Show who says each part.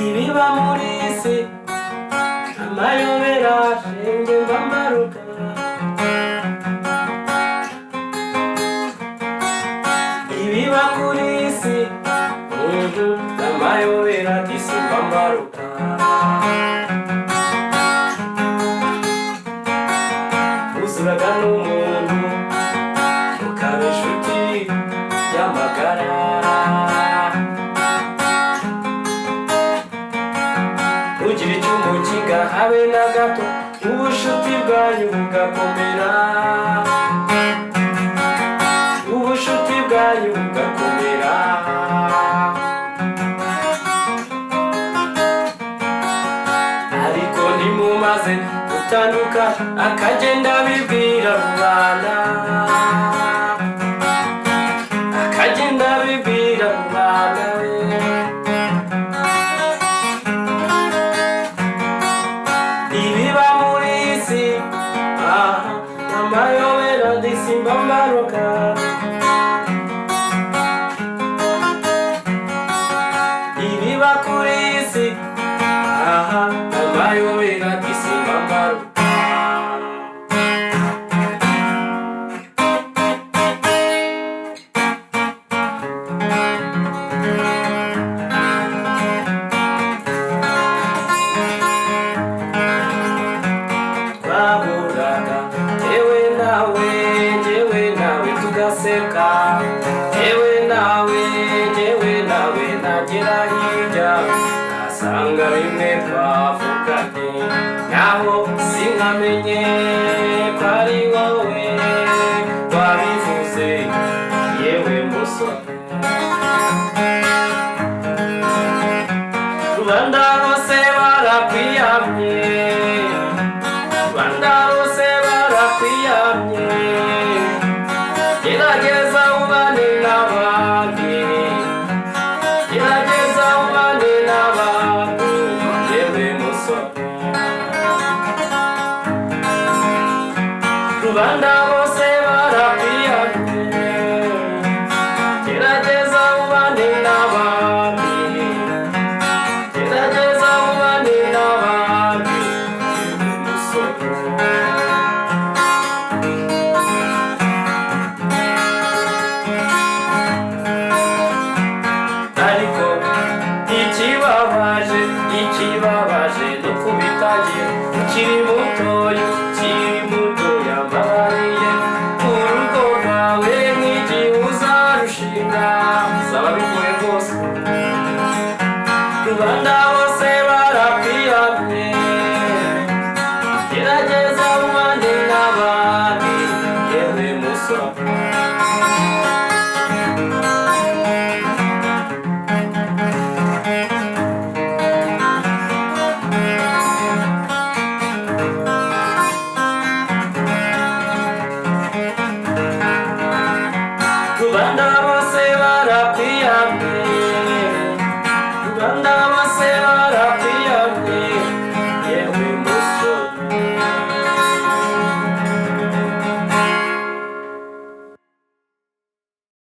Speaker 1: Ibiba muri isi amayobera shenge mbamaruka, ibiba kuri isi amayobera disi mbamaruka. Uzuraga n'umuntu ukaba inshuti y'amagara, ugira icyumu kiga habe na gato, ubushuti bwanyu bugakomera, ubushuti bwanyu bugakomera. Ariko ntimumaze gutanduka akagenda bibwira rubanda, akagenda bibwira rubanda. Ibiba muri isi amayobera disi mbamaruka, ibiba kuri isi amayobera disi mbamaruka. Twahuraga yewe nawe tugaseka, yewe nawe nagera hirya nasanga bimwe twavuganye, naho sinkamenye ko ari wowe wabivuze yewe musore. Rubanda bose barakwiyamye, Rwanda bose barakwiyamye, gerageza ubane n'abandi, gerageza ubane n'abandi yewe musore. Rubanda bose barakwiyamye, gerageza ubane n'abandi, gerageza ubane n'abandi yewe musore. Ariko ikibabaje no kubitangira ukiri mutoya mbabariye urugo rwawe nk'igihe uzarushinga, bizaba bigoye rwose. Rubanda